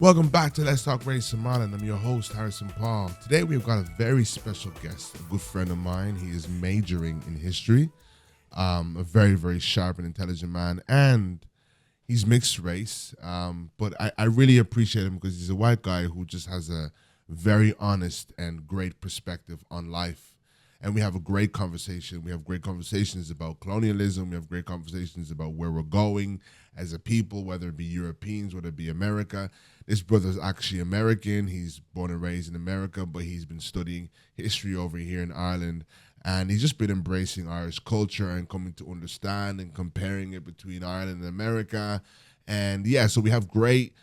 Welcome back to Let's Talk Race in Ireland. I'm your host, Harrison Paul. Today we've got a very special guest, a good friend of mine. He is majoring in history, a very, very sharp and intelligent man, and he's mixed race. But I really appreciate him because he's a white guy who just has a very honest and great perspective on life. And we have a great conversation. We have great conversations about colonialism. We have great conversations about where we're going as a people, whether it be Europeans, whether it be America. This brother's actually American. He's born and raised in America, but he's been studying history over here in Ireland. And he's just been embracing Irish culture and coming to understand and comparing it between Ireland and America. And yeah, so we have great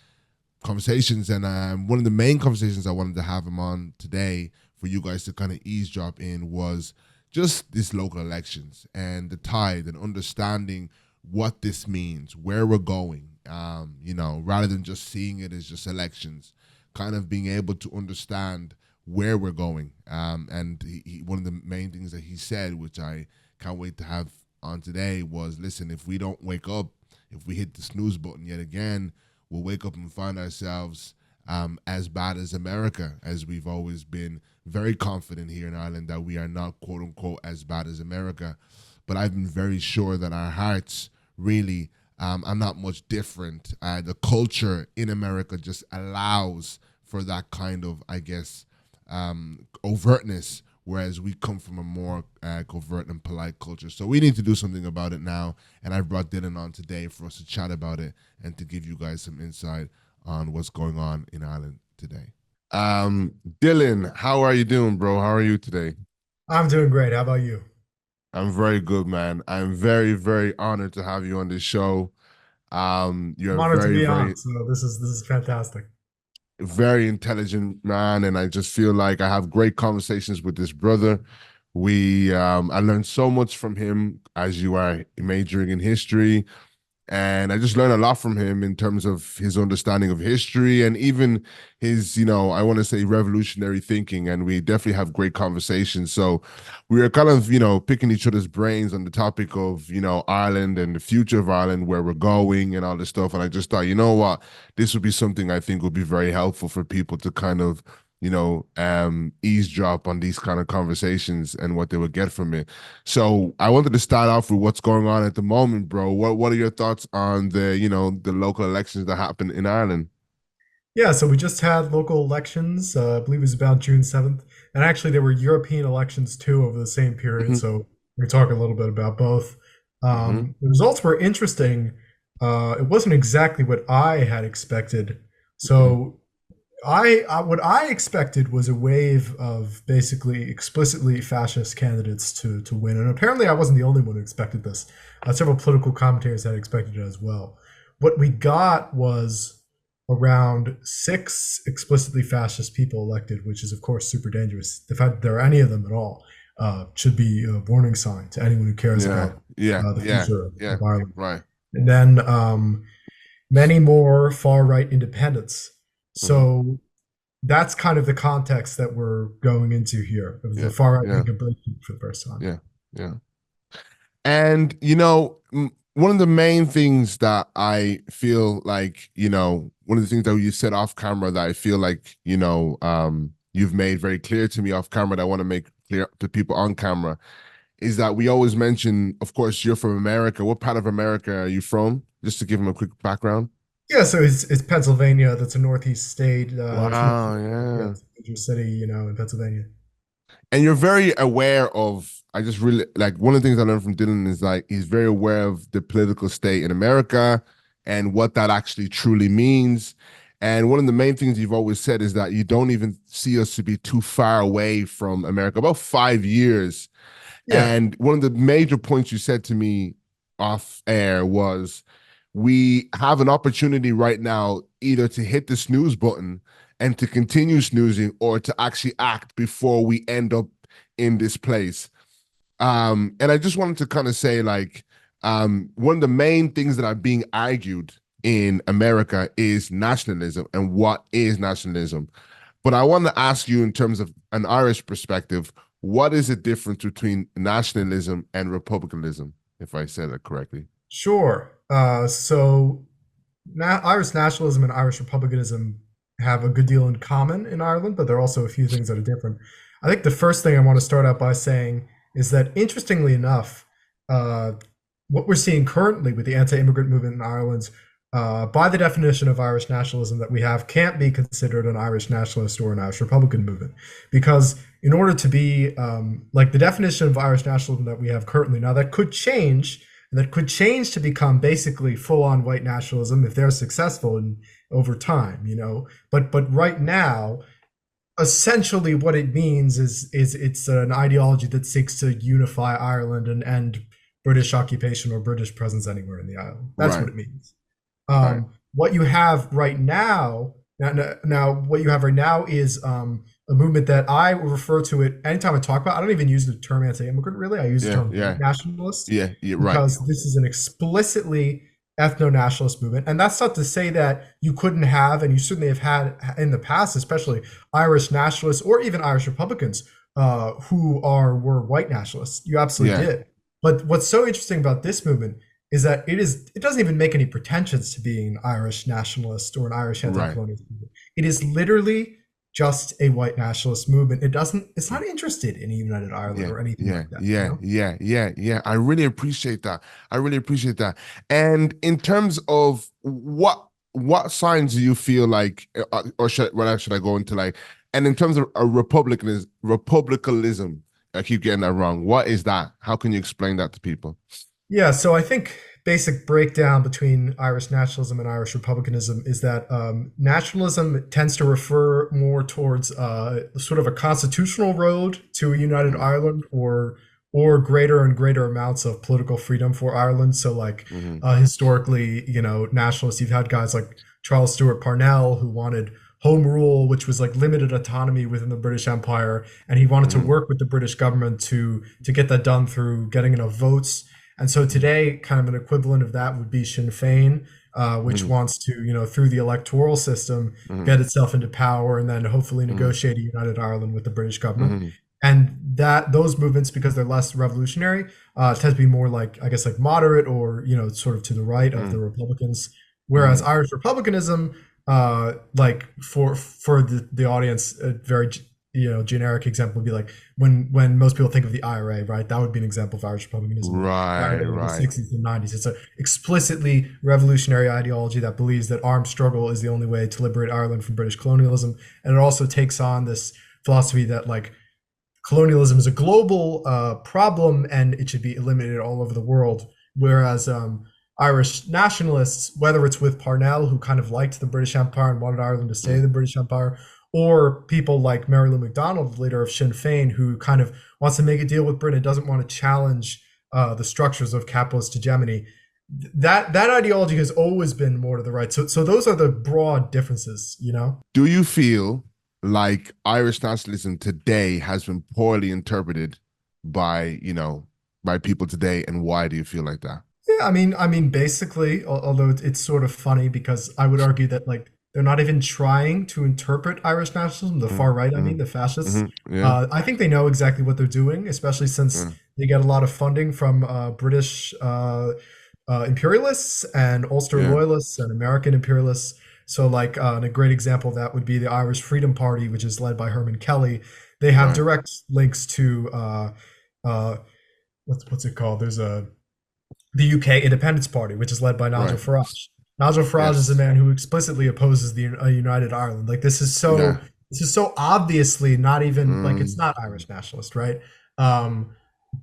conversations. And one of the main conversations I wanted to have him on today for you guys to kind of eavesdrop in was just these local elections and the tide and understanding what this means, where we're going, rather than just seeing it as just elections, kind of being able to understand where we're going. And one of the main things that he said, which I can't wait to have on today, was listen, if we don't wake up, if we hit the snooze button yet again, we'll wake up and find ourselves as bad as America, as we've always been very confident here in Ireland that we are not, quote unquote, as bad as America. But I've been very sure that our hearts really are not much different. The culture in America just allows for that kind of, I guess, overtness, whereas we come from a more covert and polite culture. So we need to do something about it now. And I've brought Dylan on today for us to chat about it and to give you guys some insight on what's going on in Ireland today. Dylan, how are you doing, bro? How are you today? I'm doing great. How about you? I'm very good, man. I'm very, very honored to have you on this show. I'm You're a honored to very, be on. very, So this is fantastic. very intelligent man, and I just feel like I have great conversations with this brother. I learned so much from him as you are majoring in history. And I just learned a lot from him in terms of his understanding of history and even his, I want to say revolutionary thinking. And we definitely have great conversations. So we are kind of, picking each other's brains on the topic of, Ireland and the future of Ireland, where we're going and all this stuff. And I just thought, you know what, this would be something I think would be very helpful for people to kind of eavesdrop on these kind of conversations and what they would get from it. So I wanted to start off with what's going on at the moment, bro. What are your thoughts on the local elections that happened in Ireland? Yeah, so we just had local elections. I believe it was about June 7th. And actually, there were European elections too over the same period. Hmm. So we're talking a little bit about both. Hmm. The results were interesting. It wasn't exactly what I had expected. Hmm. So what I expected was a wave of basically explicitly fascist candidates to win, and apparently I wasn't the only one who expected this. Several political commentators had expected it as well. What we got was around six explicitly fascist people elected, which is of course super dangerous. The fact that there are any of them at all should be a warning sign to anyone who cares Yeah, about yeah, the yeah, future yeah. of Ireland. Right. And then many more far right independents. Hmm. So that's kind of the context that we're going into here of the Yeah, far right yeah, being embraced for the first time. yeah, yeah. And one of the main things that I feel like, one of the things that you said off camera that I feel like, you've made very clear to me off camera that I want to make clear to people on camera is that we always mention, of course, you're from America. What part of America are you from? Just to give them a quick background. Yeah, so it's Pennsylvania. That's a northeast state. It's Wow, yeah. it's a major city, in Pennsylvania. And you're very aware of, I just really like one of the things I learned from Dylan is like he's very aware of the political state in America and what that actually truly means. And one of the main things you've always said is that you don't even see us to be too far away from America, about 5 years. Yeah, And one of the major points you said to me off air was we have an opportunity right now either to hit the snooze button and to continue snoozing or to actually act before we end up in this place. And I just wanted to kind of say, like, one of the main things that are being argued in America is nationalism and what is nationalism. But I want to ask you, in terms of an Irish perspective, what is the difference between nationalism and republicanism, if I said that correctly? sure. So Irish nationalism and Irish republicanism have a good deal in common in Ireland, but there are also a few things that are different. I think the first thing I want to start out by saying is that, interestingly enough, uh, what we're seeing currently with the anti-immigrant movement in Ireland, by the definition of Irish nationalism that we have, can't be considered an Irish nationalist or an Irish Republican movement, because in order to be like the definition of Irish nationalism that we have currently now, that could change. And that could change to become basically full-on white nationalism if they're successful in over time, you know. But right now, essentially what it means is it's an ideology that seeks to unify Ireland and end British occupation or British presence anywhere in the island. That's Right. what it means. Right. What you have right now, what you have right now is a movement that I refer to it anytime I talk about. I don't even use the term anti-immigrant really. I use the Yeah. term white Yeah. nationalist Yeah. Yeah. Right. because this is an explicitly ethno-nationalist movement. And that's not to say that you couldn't have, and you certainly have had in the past, especially Irish nationalists or even Irish Republicans who were white nationalists. You absolutely Yeah. did. But what's so interesting about this movement is that it doesn't even make any pretensions to being an Irish nationalist or an Irish Right. anti-colonialist movement. It is literally just a white nationalist movement. It's not interested in a united Ireland Yeah, or anything yeah, like that, you yeah, know? yeah, yeah, yeah. I really appreciate that. I really appreciate that. And in terms of what signs do you feel like, or should I go into like, and in terms of a republicanism, I keep getting that wrong. What is that? How can you explain that to people? Yeah, so I think basic breakdown between Irish nationalism and Irish republicanism is that nationalism tends to refer more towards sort of a constitutional road to a united Mm-hmm, Ireland, or greater and greater amounts of political freedom for Ireland. So like mm-hmm, historically, you know, nationalists, you've had guys like Charles Stewart Parnell who wanted home rule, which was like limited autonomy within the British Empire, and he wanted to mm-hmm, work with the British government to get that done through getting enough votes. And so today, kind of an equivalent of that would be Sinn Féin, which mm-hmm, wants to, you know, through the electoral system, mm-hmm, get itself into power and then hopefully mm-hmm, negotiate a united Ireland with the British government. mm-hmm, And that those movements, because they're less revolutionary, tend to be more like, I guess, like moderate or, you know, sort of to the right of the Republicans. Whereas mm-hmm, Irish republicanism, like for the audience, a very you know generic example would be like when most people think of the IRA, right? That would be an example of Irish republicanism. The right, IRA in the right, 60s and 90s. It's an explicitly revolutionary ideology that believes that armed struggle is the only way to liberate Ireland from British colonialism, and it also takes on this philosophy that like colonialism is a global problem and it should be eliminated all over the world. Whereas Irish nationalists, whether it's with Parnell, who kind of liked the British Empire and wanted Ireland to stay in the British Empire, or people like Mary Lou McDonald, the leader of Sinn Féin, who kind of wants to make a deal with Britain, doesn't want to challenge the structures of capitalist hegemony. That ideology has always been more to the right. So those are the broad differences, you know. Do you feel like Irish nationalism today has been poorly interpreted by, by people today, and why do you feel like that? Yeah, basically, although it's sort of funny because I would argue that like they're not even trying to interpret Irish nationalism, the far right, Mm-hmm, the fascists. yeah, I think they know exactly what they're doing, especially since yeah, they get a lot of funding from British imperialists and Ulster yeah, loyalists and American imperialists. So, like, and a great example of that would be the Irish Freedom Party, which is led by Herman Kelly. They have right, direct links to uh, what's it called? There's the UK Independence Party, which is led by Nigel right, Farage. Nigel Farage is a yes, man who explicitly opposes the united Ireland. Like yeah, this is so obviously not even like it's mm, not Irish nationalist, right? Um,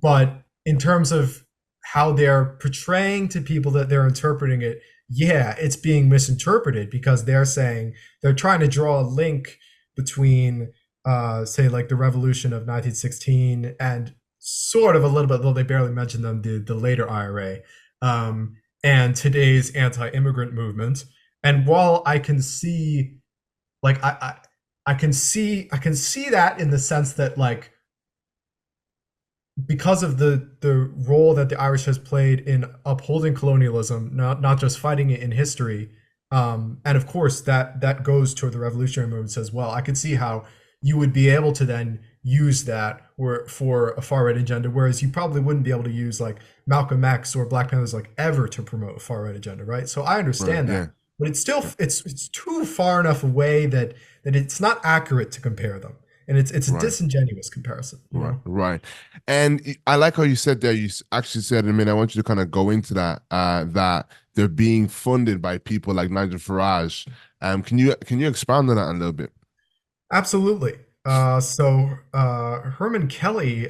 but in terms of how they're portraying to people that they're interpreting it, yeah, it's being misinterpreted because they're trying to draw a link between say like the revolution of 1916 and sort of a little bit, though they barely mention them, the later IRA, um, and today's anti-immigrant movement. And while I can see, like, I can see that in the sense that like because of the role that the Irish has played in upholding colonialism, not just fighting it in history, and of course that goes toward the revolutionary movements as well. I could see how you would be able to then use that for a far right agenda, whereas you probably wouldn't be able to use like Malcolm X or Black Panthers like ever to promote a far right agenda, right? So I right, understand yeah, that. but it's still Yeah. it's too far enough away that it's not accurate to compare them, and it's a Right. disingenuous comparison, you Right, know. right. And I like how you said there, actually said in a minute, I want you to kind of go into that, that they're being funded by people like Nigel Farage. Can you expand on that a little bit? Absolutely. Herman Kelly,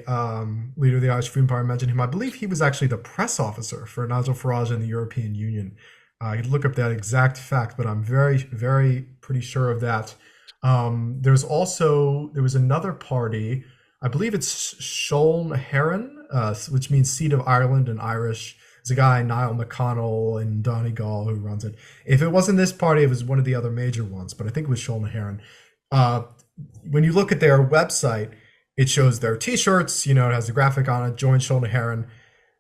leader of the Irish Freedom Party, I mentioned him. I believe he was actually the press officer for Nigel Farage in the European Union. I could look up that exact fact, but I'm very, very pretty sure of that. There was another party. I believe it's Sean Heron, which means seat of Ireland in Irish. There's a guy, Niall McConnell in Donegal, who runs it. If it wasn't this party, it was one of the other major ones, but I think it was Sean Heron. Uh, when you look at their website, it shows their T-shirts. You know, it has a graphic on it. Join Sean Heron.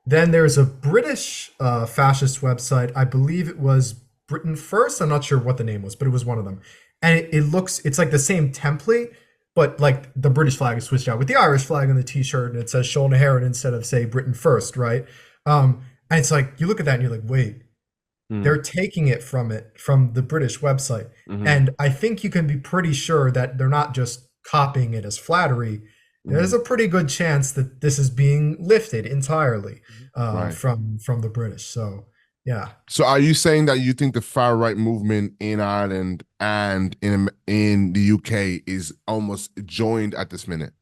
Then there's a British fascist website. I believe it was Britain First. I'm not sure what the name was, but it was one of them. And it looks, it's like the same template, but like the British flag is switched out with the Irish flag on the T-shirt, and it says Sean Heron instead of say Britain First, right? And it's like you look at that and you're like, wait, Mm, they're taking it from the British website. hmm And I think you can be pretty sure that they're not just copying it as flattery. There's hmm a pretty good chance that this is being lifted entirely Right. from the British. So yeah. So are you saying that you think the far right movement in Ireland and in the UK is almost joined at this minute?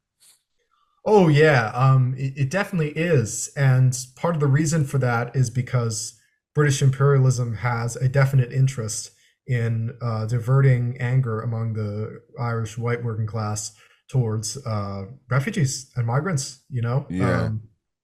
Oh yeah, it definitely is, and part of the reason for that is because British imperialism has a definite interest in diverting anger among the Irish white working class towards refugees and migrants. You know, Yeah,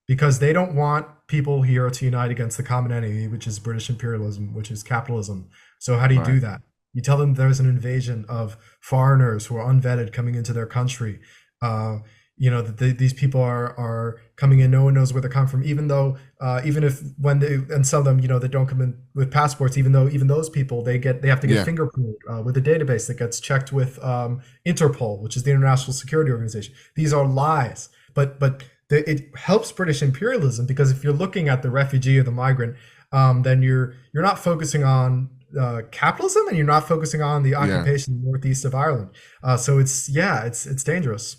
because they don't want people here to unite against the common enemy, which is British imperialism, which is capitalism. So how do you right. do that? You tell them there's an invasion of foreigners who are unvetted coming into their country. Uh, you know that these people are coming in, no one knows where they're coming from, even though even if when they, and some of them, you know, they don't come in with passports, even though even those people, they have to get Yeah, fingerprinted with a database that gets checked with Interpol, which is the International Security Organization. These are lies, but it helps British imperialism, because if you're looking at the refugee or the migrant, then you're not focusing on capitalism, and you're not focusing on the yeah. occupation in the northeast of Ireland. So it's, yeah, it's dangerous.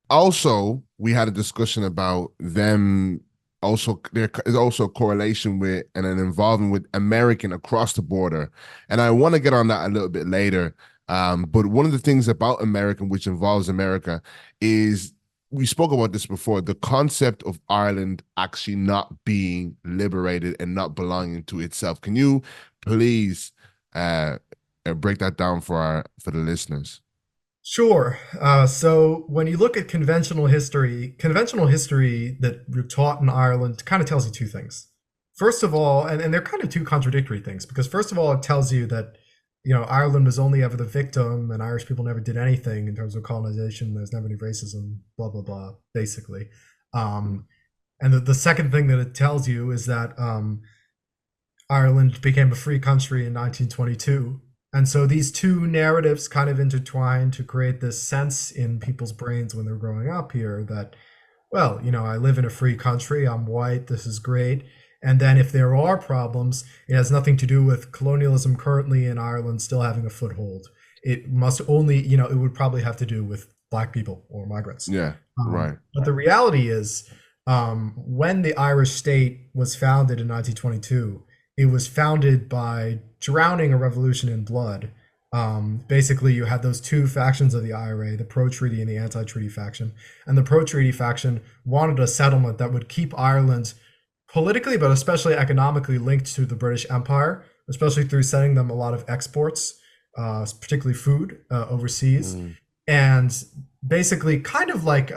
Also, we had a discussion about them. Also, there is also a correlation with and an involvement with American across the border, and I want to get on that a little bit later. But one of the things about American, which involves America, is we spoke about this before, the concept of Ireland actually not being liberated and not belonging to itself. Can you please uh, break that down for the listeners? Sure. So when you look at conventional history that you're taught in Ireland kind of tells you two things. First of all, and they're kind of two contradictory things, because first of all, it tells you that, you know, Ireland was only ever the victim and Irish people never did anything in terms of colonization. There's never any racism, blah, blah, blah, basically. Mm, Um, and the second thing that it tells you is that Ireland became a free country in 1922. And so these two narratives kind of intertwine to create this sense in people's brains when they're growing up here that, well, you know, I live in a free country, I'm white, this is great. And then if there are problems, it has nothing to do with colonialism currently in Ireland still having a foothold. It must only, you know, it would probably have to do with black people or migrants. yeah, right. But the reality is, when the Irish state was founded in 1922, it was founded by drowning a revolution in blood. Basically, you had those two factions of the IRA, the pro treaty and the anti treaty faction. And the pro treaty faction wanted a settlement that would keep Ireland politically, but especially economically linked to the British Empire, especially through sending them a lot of exports, particularly food, overseas. Mm, And basically, kind of like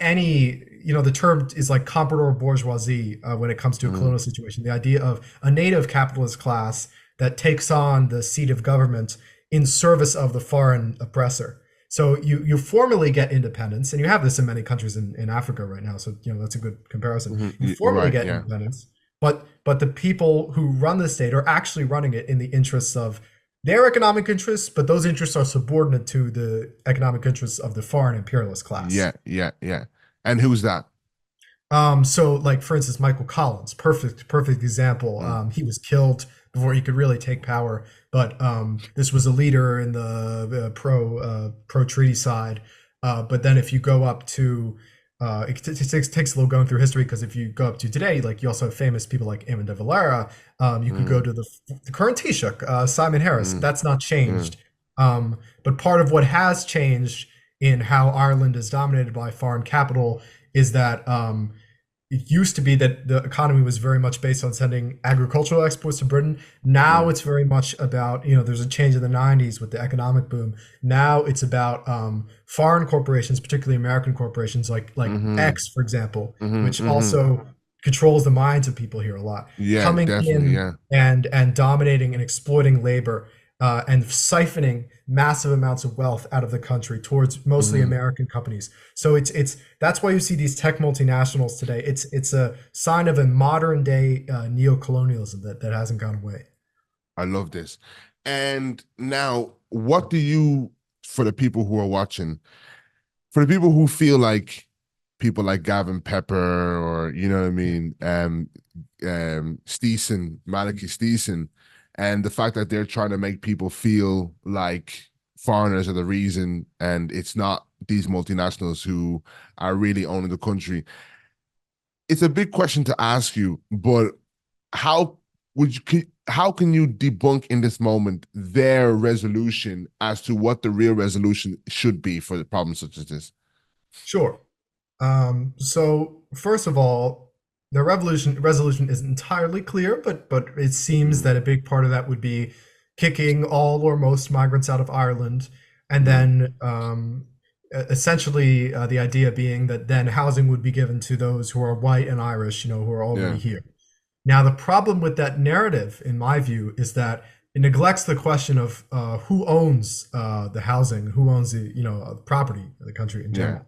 any, you know, the term is like comprador bourgeoisie when it comes to a mm, colonial situation, the idea of a native capitalist class that takes on the seat of government in service of the foreign oppressor. So you formally get independence, and you have this in many countries in Africa right now, so you know that's a good comparison. You formally right, get yeah. independence, but the people who run the state are actually running it in the interests of their economic interests, but those interests are subordinate to the economic interests of the foreign imperialist class. Yeah, yeah, yeah. And who's that? So like for instance, Michael Collins, perfect example. Mm, He was killed before he could really take power. But this was a leader in the pro treaty side. But then if you go up to takes a little going through history, because if you go up to today, like you also have famous people like Eamon de Valera. You could go Mm, to the current Taoiseach, Simon Harris. mm, That's not mm, changed. But part of what has changed in how Ireland is dominated by foreign capital is that it used to be that the economy was very much based on sending agricultural exports to Britain. Now mm, it's very much about, there's a change in the 90s with the economic boom. Now it's about foreign corporations, particularly American corporations like mhm, X, for example, mhm, which mhm. also controls the minds of people here a lot, Yeah, coming definitely. in Yeah. and dominating and exploiting labor, and siphoning massive amounts of wealth out of the country towards mostly Mhm. American companies. So it's that's why you see these tech multinationals today. It's a sign of a modern day neo-colonialism that hasn't gone away. I love this. And now, for the people who are watching, for the people who feel like people like Gavin Pepper or you know what I Yeah. mean, Steeson, Maliki Steeson, and the fact that they're trying to make people feel like foreigners are the reason, and it's not these multinationals who are really owning the country. It's a big question to ask you, but how how can you debunk in this moment their resolution as to what the real resolution should be for the problem such as this? Sure. So first of all, the revolution resolution isn't entirely clear, but it seems Mm, that a big part of that would be kicking all or most migrants out of Ireland, and mm, then essentially the idea being that then housing would be given to those who are white and Irish, who are already yeah. here. Now, the problem with that narrative, in my view, is that it neglects the question of who owns the housing, who owns the property of the country in Yeah.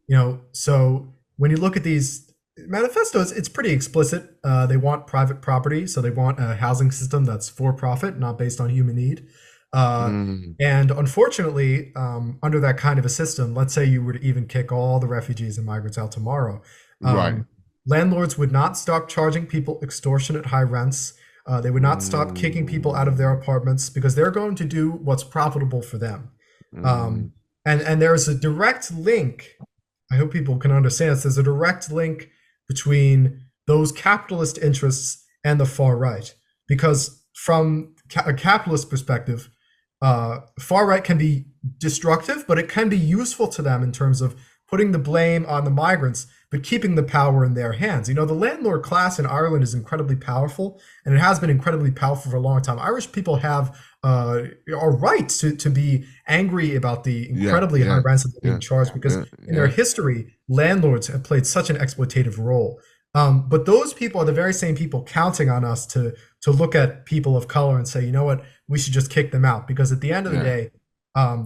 general. So when you look at these manifestos, it's pretty explicit. They want private property, so they want a housing system that's for profit, not based on human need. Uh, Mm, and unfortunately, under that kind of a system, let's say you were to even kick all the refugees and migrants out tomorrow, right. um, landlords would not stop charging people extortionate high rents. They would not stop kicking people out of their Mm, apartments because they're going to do what's profitable for them. mm, Um, and there is a direct link. I hope people can understand this. There's a direct link between those capitalist interests and the far right, because from a capitalist perspective, far right can be destructive, but it can be useful to them in terms of putting the blame on the migrants, but keeping the power in their hands. The landlord class in Ireland is incredibly powerful, and it has been incredibly powerful for a long time. Irish people have are right to be angry about the yeah, incredibly high yeah, rents that they're yeah, being charged, because yeah, in their yeah, history, landlords have played such an exploitative role. But those people are the very same people counting on us to look at people of color and say, you know what, we should just kick them out, because at the end of the yeah, day,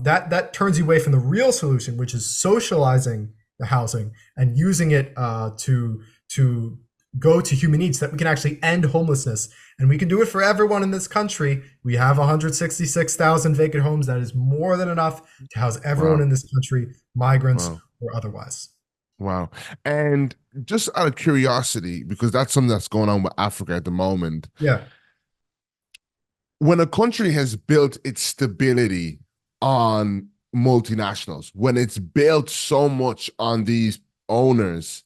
that turns you away from the real solution, which is socializing the housing and using it to go to human needs, that we can actually end homelessness, and we can do it for everyone in this country. We have 166,000 vacant homes. That is more than enough to house everyone wow, in this country, migrants wow, or otherwise. wow. And just out of curiosity, because that's something that's going on with Africa at the moment, Yeah. when a country has built its stability on multinationals, when it's built so much on these owners,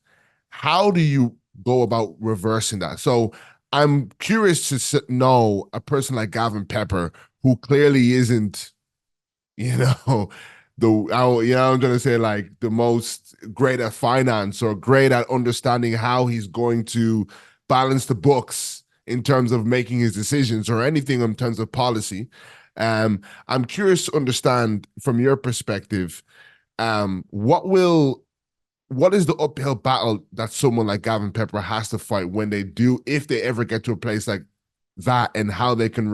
how do you go about reversing that? So I'm curious to know a person like Gavin Pepper, who clearly isn't, you know, I'm gonna say like the most great at finance or great at understanding how he's going to balance the books in terms of making his decisions or anything in terms of policy. I'm curious to understand from your perspective, what is the uphill battle that someone like Gavin Pepper has to fight when they do, if they ever get to a place like that, and how they can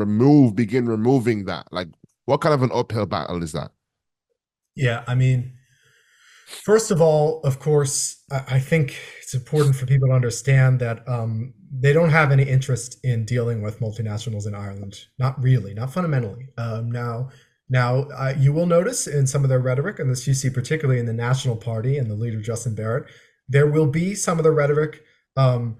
begin removing that? Like, what kind of an uphill battle is that? Yeah. I mean, first of all, of course, I think it's important for people to understand that they don't have any interest in dealing with multinationals in Ireland. Not really, not fundamentally. Now, you will notice in some of their rhetoric, and this you see particularly in the National Party and the leader Justin Barrett, there will be some of the rhetoric. Um,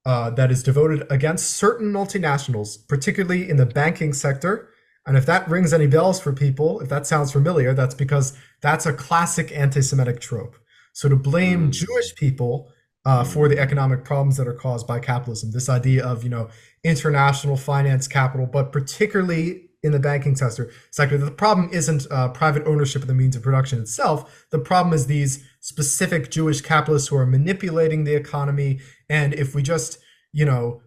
that is devoted against certain multinationals, particularly in the banking sector. And if that rings any bells for people, if that sounds familiar, that's because that's a classic anti-Semitic trope. So to blame Mm, Jewish people for the mm, economic problems that are caused by capitalism, this idea of international finance capital, but particularly in the banking sector, the problem isn't private ownership of the means of production itself. The problem is these specific Jewish capitalists who are manipulating the economy. And if we just, you know,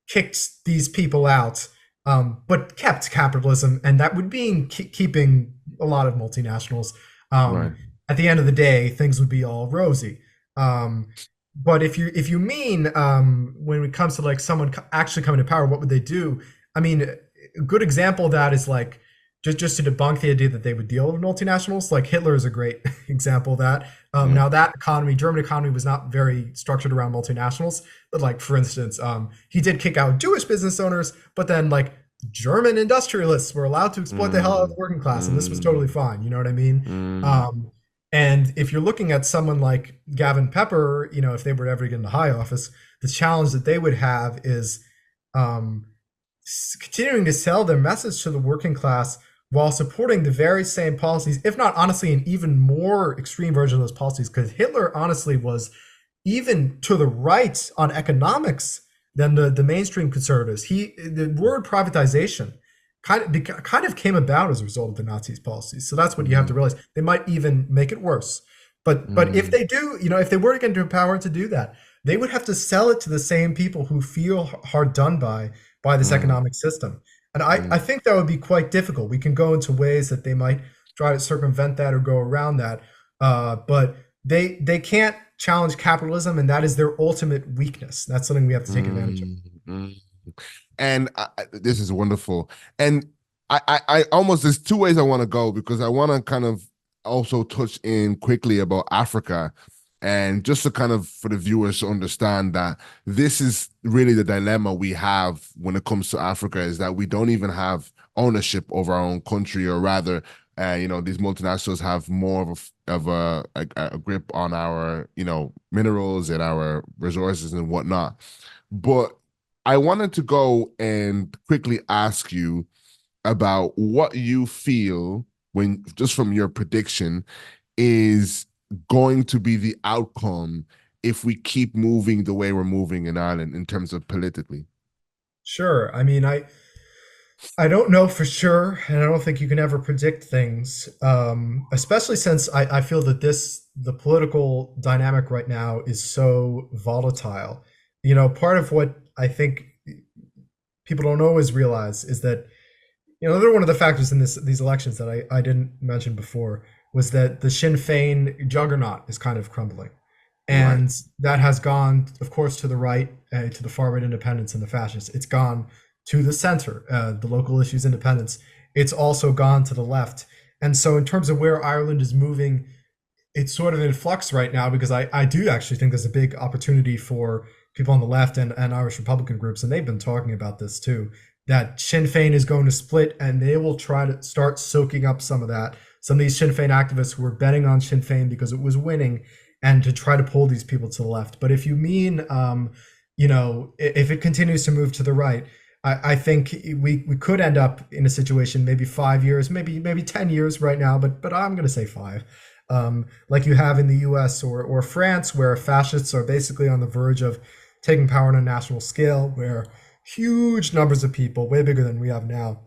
kicked these people out, but kept capitalism, and that would mean keeping a lot of multinationals. right. Um, at the end of the day, things would be all rosy. Um, but if you mean when it comes to like someone actually coming to power, what would they do? I mean, a good example of that is like just to debunk the idea that they would deal with multinationals. Like Hitler is a great example of that. Yeah. Now that economy, German economy, was not very structured around multinationals. But like for instance, he did kick out Jewish business owners, but then like German industrialists were allowed to exploit the hell out of the Mm, working class, and this was totally mm, fine. You know what I mean? mm, Um, and if you're looking at someone like Gavin Pepper, if they were to ever get into high office, the challenge that they would have is um, continuing to sell their message to the working class while supporting the very same policies, if not honestly an even more extreme version of those policies. Because Hitler honestly was even to the right on economics than the mainstream conservatives. The word privatization kind of came about as a result of the Nazis' policies. So that's what you have to mm, realize. They might even make it worse. But if mm, they do, if they were to get into power to do that, they would have to sell it to the same people who feel hard done by this mm, economic system. And I mm, think that would be quite difficult. We can go into ways that they might try to circumvent that or go around that. But they can't challenge capitalism, and that is their ultimate weakness. That's something we have to take advantage of. mm, mm. And this is wonderful. And I almost, there's two ways I want to go because I want to kind of also touch in quickly about Africa. And just to kind of for the viewers to understand that this is really the dilemma we have when it comes to Africa is that we don't even have ownership over our own country, or rather, these multinationals have more of a grip on our, minerals and our resources and whatnot. But I wanted to go and quickly ask you about what you feel when, just from your prediction, is going to be the outcome if we keep moving the way we're moving in Ireland in terms of politically. Sure. I mean, I don't know for sure, and I don't think you can ever predict things, especially since I feel that the political dynamic right now is so volatile. Part of what I think people don't always realize is that, another one of the factors in these elections that I didn't mention before was that the Sinn Féin juggernaut is kind of crumbling. Right. And that has gone, of course, to the right, to the far right independents and the fascists. It's gone to the center, the local issues independents. It's also gone to the left. And so, in terms of where Ireland is moving, it's sort of in flux right now because I do actually think there's a big opportunity for people on the left and Irish Republican groups, and they've been talking about this too, that Sinn Féin is going to split and they will try to start soaking up some of that. Some of these Sinn Féin activists who were betting on Sinn Féin because it was winning and to try to pull these people to the left. But if you mean, if it continues to move to the right, I think we could end up in a situation maybe 5 years, maybe 10 years right now, but I'm going to say five, like you have in the U.S. or France, where fascists are basically on the verge of taking power on a national scale, where huge numbers of people, way bigger than we have now,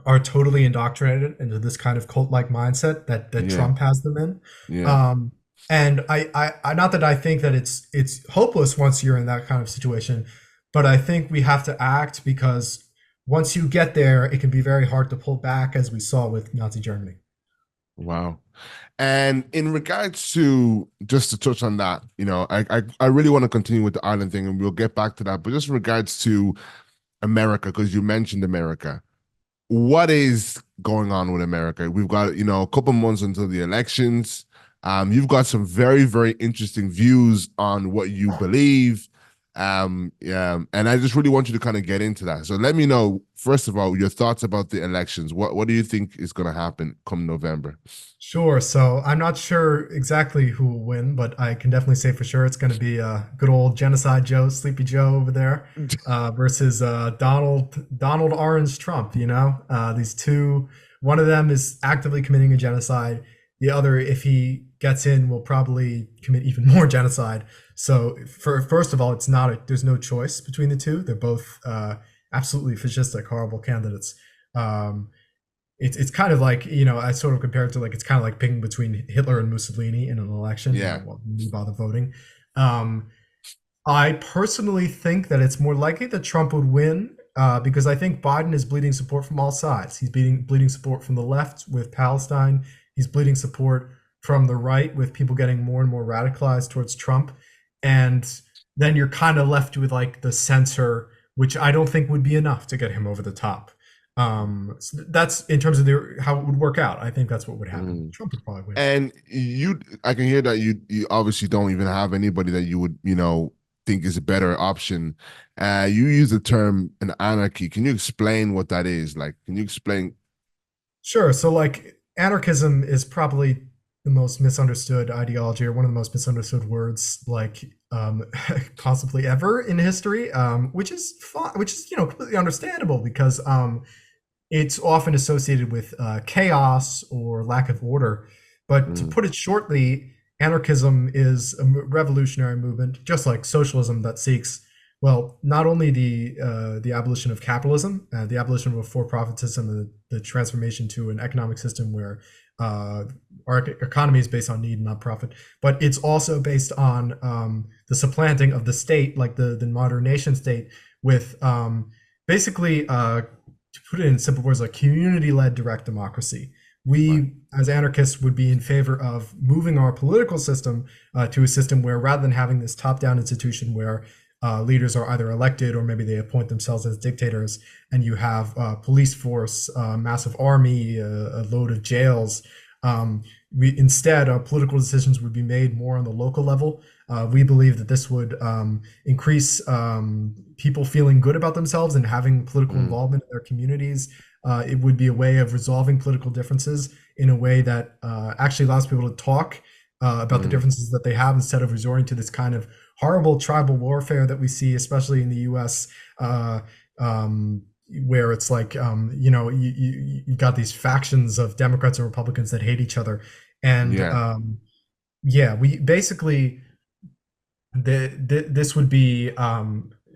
are totally indoctrinated into this kind of cult-like mindset that Yeah. Trump has them in. Yeah. Um, and I not that I think that it's hopeless once you're in that kind of situation, but I think we have to act because once you get there, it can be very hard to pull back, as we saw with Nazi Germany. Wow. And in regards to, just to touch on that, I really want to continue with the Ireland thing and we'll get back to that. But just in regards to America, because you mentioned America, what is going on with America? We've got, a couple months until the elections. You've got some very, very interesting views on what you believe. Yeah, and I just really want you to kind of get into that. So let me know, first of all, your thoughts about the elections. What do you think is going to happen come November? Sure. So I'm not sure exactly who will win, but I can definitely say for sure it's going to be good old Genocide Joe, Sleepy Joe over there, versus Donald Orange Trump. These two. One of them is actively committing a genocide. The other, if he gets in, will probably commit even more genocide. So, first of all, it's not there's no choice between the two. They're both absolutely fascistic, horrible candidates. Um, it's kind of like, I sort of compare it to, like, it's kind of like picking between Hitler and Mussolini in an election. Yeah. Well, you bother voting. um I personally think that it's more likely that Trump would win, because I think Biden is bleeding support from all sides. He's bleeding support from the left with Palestine. He's bleeding support from the right with people getting more and more radicalized towards Trump. And then you're kind of left with, like, the censor, which I don't think would be enough to get him over the top. So that's in terms of how it would work out. I think that's what would happen. Mm. Trump would probably win. And I can hear that you obviously don't even have anybody that you would, think is a better option. You use the term an anarchy. Can you explain what that is? Like, can you explain? Sure. So, like, anarchism is probably the most misunderstood ideology, or one of the most misunderstood words, like, possibly ever in history, which is fun, which is, completely understandable, because it's often associated with chaos or lack of order. But to Mm, put it shortly, anarchism is a revolutionary movement, just like socialism, that seeks, well, not only the abolition of capitalism, the abolition of for-profit system, and the transformation to an economic system where uh, our economy is based on need and not profit, but it's also based on the supplanting of the state, like the modern nation state, with basically, to put it in simple words, like community-led direct democracy. right. We, as anarchists, would be in favor of moving our political system to a system where, rather than having this top-down institution where leaders are either elected or maybe they appoint themselves as dictators, and you have police force, massive army, a load of jails. We instead, political decisions would be made more on the local level. We believe that this would increase people feeling good about themselves and having political Mm, involvement in their communities. It would be a way of resolving political differences in a way that actually allows people to talk about the mm, differences that they have, instead of resorting to this kind of horrible tribal warfare that we see, especially in the U.S., uh, um, where it's like, you got these factions of Democrats and Republicans that hate each other. And yeah. yeah, we basically, this would be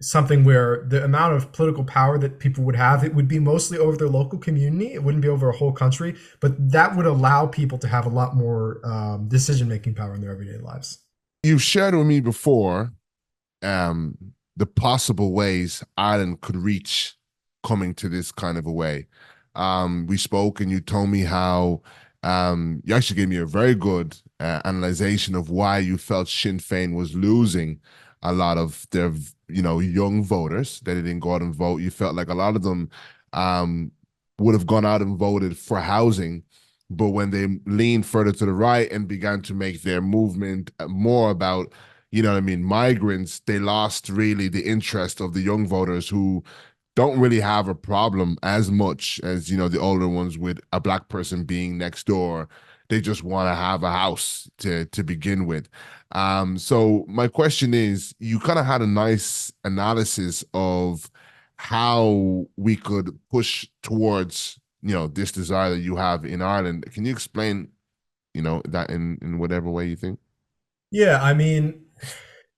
something where the amount of political power that people would have, it would be mostly over their local community. It wouldn't be over a whole country, but that would allow people to have a lot more decision-making power in their everyday lives. You've shared with me before um, the possible ways Ireland could reach coming to this kind of a way. We spoke, and you told me how you actually gave me a very good analyzation of why you felt Sinn Féin was losing a lot of their, young voters that didn't go out and vote. You felt like a lot of them um, would have gone out and voted for housing, but when they leaned further to the right and began to make their movement more about, what I mean, migrants, they lost really the interest of the young voters who don't really have a problem as much as, the older ones with a black person being next door. They just want to have a house to begin with. So my question is, you kind of had a nice analysis of how we could push towards, this desire that you have in Ireland. Can you explain, that in whatever way you think? Yeah, I mean,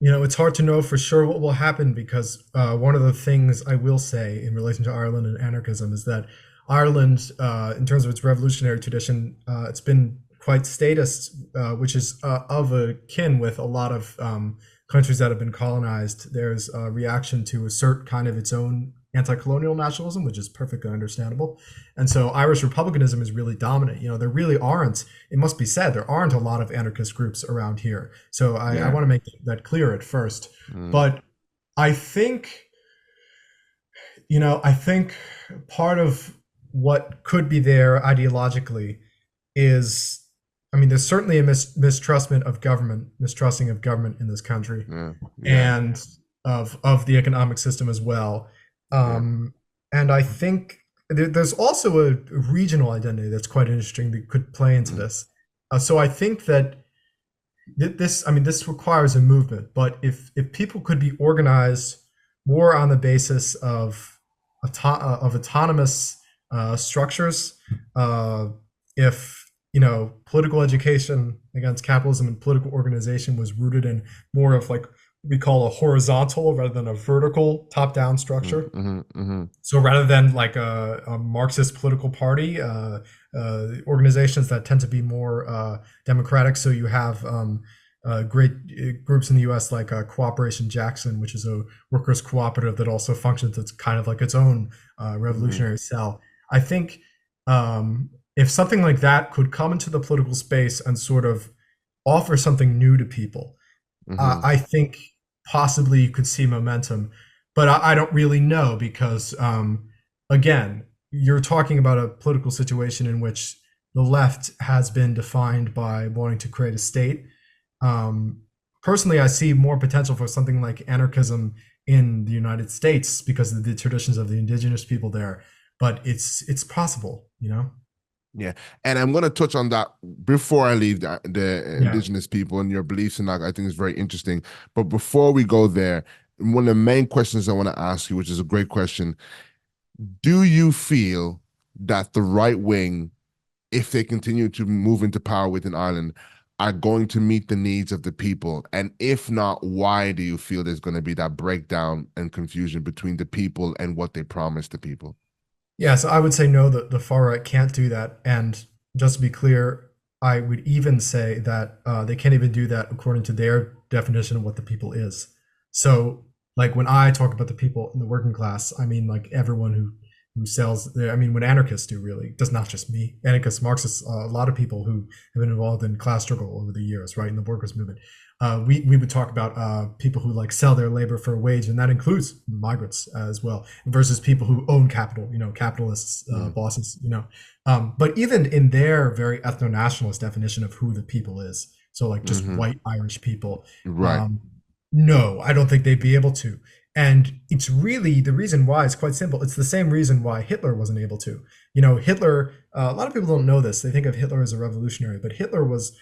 it's hard to know for sure what will happen, because one of the things I will say in relation to Ireland and anarchism is that Ireland, in terms of its revolutionary tradition, it's been quite statist, which is of a kin with a lot of countries that have been colonized. There's a reaction to assert kind of its own anti-colonial nationalism, which is perfectly understandable. And so Irish republicanism is really dominant. There really aren't, it must be said, there aren't a lot of anarchist groups around here. So I Yeah. want to make that clear at first. Mm, But I think, I think part of what could be there ideologically is, I mean, there's certainly a mistrusting of government in this country. yeah. Yeah. And of the economic system as well. Yeah. Um, and I think there's also a regional identity that's quite interesting that could play into Mm, this. So I think that this, I mean, this requires a movement, but if people could be organized more on the basis of autonomous structures, uh, if political education against capitalism and political organization was rooted in more of like we call a horizontal rather than a vertical top-down structure. mhm. So rather than like a Marxist political party, organizations that tend to be more democratic. So you have great groups in the U.S. like Cooperation Jackson, which is a workers' cooperative that also functions as kind of like its own Mhm, revolutionary cell. I think if something like that could come into the political space and sort of offer something new to people, mhm. I think possibly you could see momentum, but I don't really know because, again, you're talking about a political situation in which the left has been defined by wanting to create a state. Um, Personally, I see more potential for something like anarchism in the United States because of the traditions of the indigenous people there. But it's possible, you know? Yeah, and I'm going to touch on that before I leave the Yeah. indigenous people and your beliefs, and that I think is very interesting. But before we go there, one of the main questions I want to ask you, which is a great question, do you feel that the right wing, if they continue to move into power within Ireland, are going to meet the needs of the people? And if not, why do you feel there's going to be that breakdown and confusion between the people and what they promised the people? Yeah, so I would say no, the far right can't do that. And just to be clear, I would even say that they can't even do that according to their definition of what the people is. So, like when I talk about the people in the working class, I mean like everyone who sells. I mean, what anarchists do really, does not just me, anarchists, Marxists, a lot of people who have been involved in class struggle over the years, right, in the workers' movement. We would talk about people who like sell their labor for a wage, and that includes migrants as well, versus people who own capital, capitalists, Mm, bosses, But even in their very ethno-nationalist definition of who the people is, so like just hmm. white Irish people, Right. um, no, I don't think they'd be able to. And it's really the reason why is quite simple. It's the same reason why Hitler wasn't able to. Hitler, a lot of people don't know this. They think of Hitler as a revolutionary, but Hitler was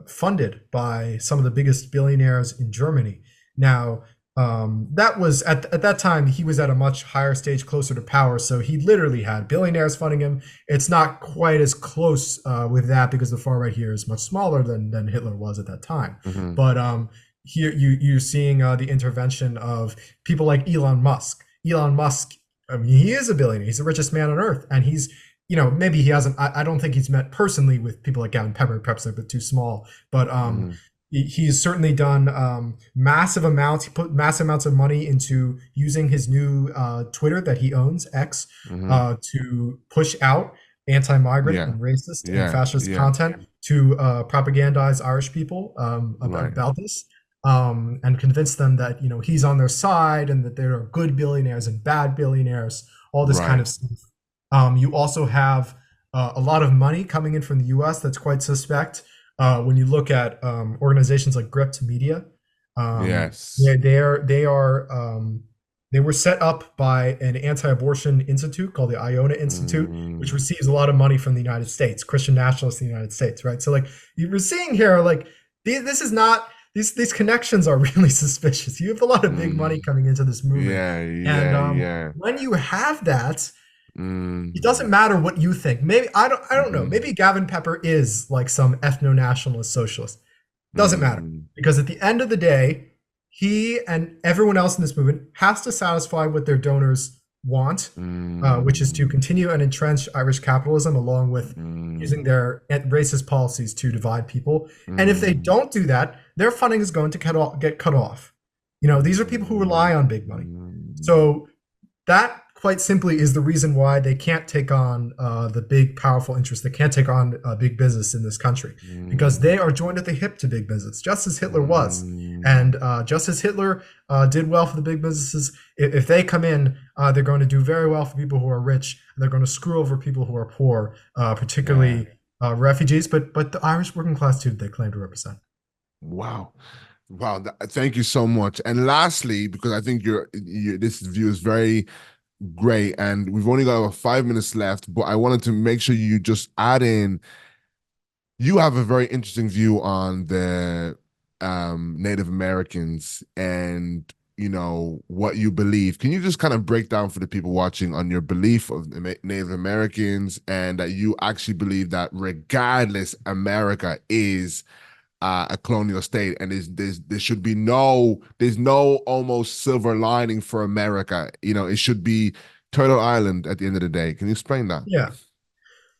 funded by some of the biggest billionaires in Germany. Now, that was at that time, he was at a much higher stage, closer to power. So he literally had billionaires funding him. It's not quite as close with that because the far right here is much smaller than Hitler was at that time. Hmm. But here you're seeing the intervention of people like Elon Musk. Elon Musk, I mean, he is a billionaire. He's the richest man on earth, and he's maybe he hasn't. I don't think he's met personally with people like Gavin Pepper. Perhaps a bit too small, but Hmm. he's certainly done massive amounts. He put massive amounts of money into using his new Twitter that he owns, X, Hmm. to push out anti-migrant Yeah. and racist and Yeah. fascist Yeah. content to propagandize Irish people Right. about this. And convince them that he's on their side and that there are good billionaires and bad billionaires, all this kind Right. of stuff. You also have a lot of money coming in from the U.S. that's quite suspect. When you look at organizations like Gript Media, Yes. they were set up by an anti-abortion institute called the Iona Institute, which Mm, receives a lot of money from the United States, Christian nationalists in the United States, right? So like you were seeing here, like this is not these connections are really suspicious. You have a lot of big money mm. coming into this movement, Yeah. and Yeah. Yeah. when you have that, it doesn't Mm, matter what you think. Maybe I don't know. mm, Maybe Gavin Pepper is like some ethno-nationalist socialist. Doesn't matter mm, because at the end of the day, he and everyone else in this movement has to satisfy what their donors want, which is to mm, continue and entrench Irish capitalism along with mm, using their racist policies to divide people. And if they mm, don't do that, their funding is going to get cut off. These are people who rely on big money. mm, So that quite simply is the reason why they can't take on the big powerful interests. They can't take on big business in this country because mm, they are joined at the hip to big business, just as Hitler was. mm. And just as Hitler did well for the big businesses, if they come in, they're going to do very well for people who are rich, and they're going to screw over people who are poor, Yeah. particularly refugees, but the Irish working class too. They claim to represent. Wow. Wow, thank you so much. And lastly, because I think this view is very great, and we've only got about 5 minutes left, but I wanted to make sure you just add in. You have a very interesting view on the Native Americans and what you believe. Can you just kind of break down for the people watching on your belief of the Native Americans and that you actually believe that regardless, America is a colonial state, and there should be there's no almost silver lining for America. It should be Turtle Island at the end of the day. Can you explain that? Yeah.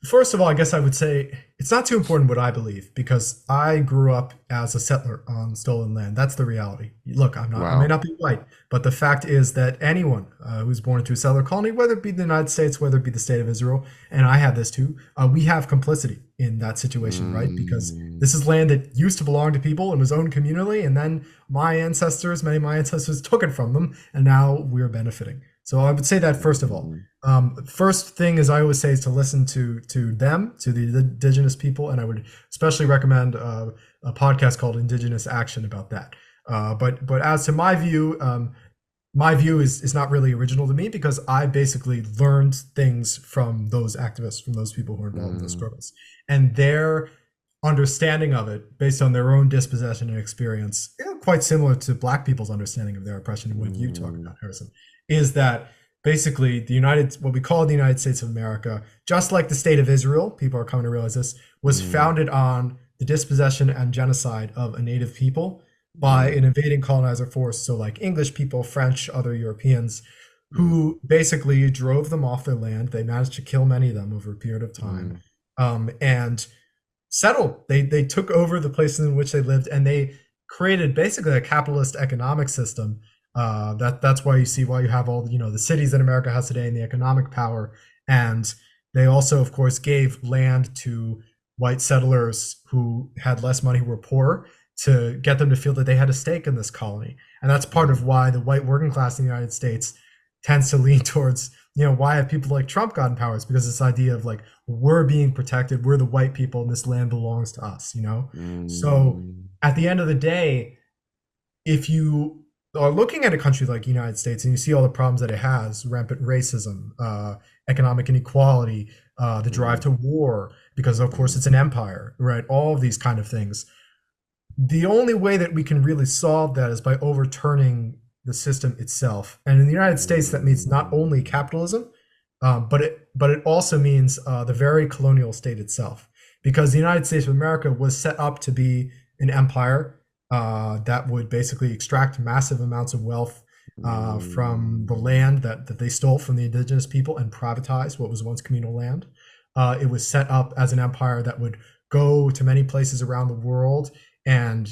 First of all, I guess I would say it's not too important what I believe because I grew up as a settler on stolen land. That's the reality. Look, I may Wow. not be white, but the fact is that anyone who's born into a settler colony, whether it be the United States, whether it be the state of Israel, and I have this too, we have complicity in that situation, right? Because Mm, this is land that used to belong to people and was owned communally, and then many of my ancestors took it from them, and now we're benefiting. So I would say that first of all. mm, First thing, as I always say, is to listen to them, to the indigenous people, and I would especially recommend a podcast called Indigenous Action about that. But as to my view is not really original to me because I basically learned things from those activists, from those people who are involved in those mm, struggles, and their understanding of it based on their own dispossession and experience, quite similar to Black people's understanding of their oppression and what you talk mm, about, Harrison, is that basically what we call the United States of America, just like the state of Israel, people are coming to realize this, was mm, founded on the dispossession and genocide of a native people by an mm, invading colonizer force. So like English people, French, other Europeans, mm, who basically drove them off their land. They managed to kill many of them over a period of time. mm, And settled. They took over the places in which they lived, and they created basically a capitalist economic system. That's why you see why you have all the cities that America has today and the economic power. And they also, of course, gave land to white settlers who had less money, who were poor, to get them to feel that they had a stake in this colony. And that's part of mm, why the white working class in the United States tends to lean towards, why have people like Trump gotten power? It's because this idea of like, we're being protected, we're the white people, and this land belongs to us. So mm, at the end of the day, if you are looking at a country like the United States and you see all the problems that it has, rampant racism, economic inequality, the drive mm, to war, because of course mm, it's an empire, right? All of these kind of things. The only way that we can really solve that is by overturning the system itself. And in the United States, that means not only capitalism, but it also means the very colonial state itself, because the United States of America was set up to be an empire that would basically extract massive amounts of wealth from the mm, land that they stole from the indigenous people and privatize what was once communal land. It was set up as an empire that would go to many places around the world and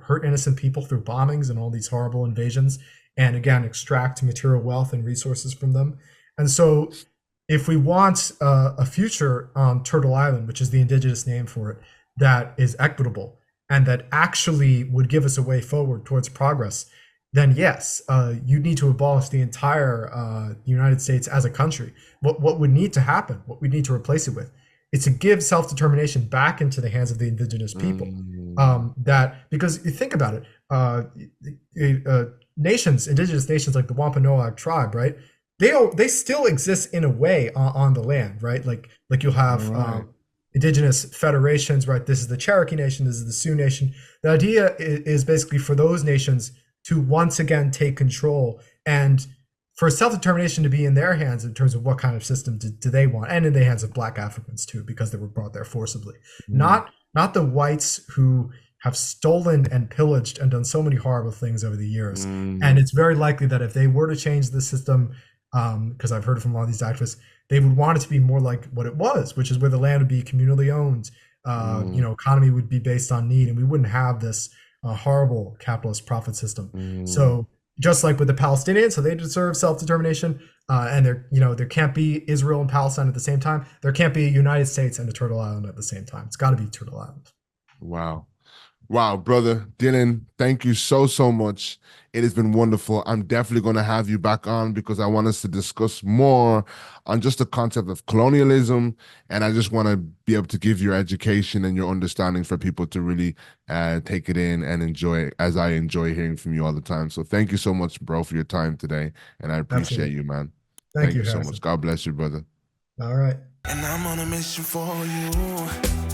hurt innocent people through bombings and all these horrible invasions, and again extract material wealth and resources from them. And so if we want a future on Turtle Island, which is the indigenous name for it, that is equitable and that actually would give us a way forward towards progress, then yes, you need to abolish the entire United States as a country. What would need to happen, what we need to replace it with, is to give self-determination back into the hands of the indigenous people. mm, That because you think about it, nations, indigenous nations like the Wampanoag tribe, right? They still exist in a way on the land, right? Like you'll all have right. indigenous federations, right? This is the Cherokee Nation, this is the Sioux Nation. The idea is basically for those nations to once again take control and for self-determination to be in their hands in terms of what kind of system do they want, and in the hands of Black Africans too, because they were brought there forcibly. Mm, Not the whites who have stolen and pillaged and done so many horrible things over the years. And mm, it's very likely that if they were to change the system, because I've heard from a lot of these activists, they would want it to be more like what it was, which is where the land would be communally owned. mm, Economy would be based on need, and we wouldn't have this horrible capitalist profit system. mm, So just like with the Palestinians, so they deserve self-determination, and there can't be Israel and Palestine at the same time. There can't be a United States and a Turtle Island at the same time. It's got to be Turtle Island. wow. Wow, brother Dylan, thank you so, so much. It has been wonderful. I'm definitely going to have you back on because I want us to discuss more on just the concept of colonialism. And I just want to be able to give your education and your understanding for people to really take it in and enjoy it as I enjoy hearing from you all the time. So thank you so much, bro, for your time today. And I appreciate Absolutely. you, man. Thank Thank you, you so much. Harrison. God bless you, brother. All right. And I'm on a mission for you.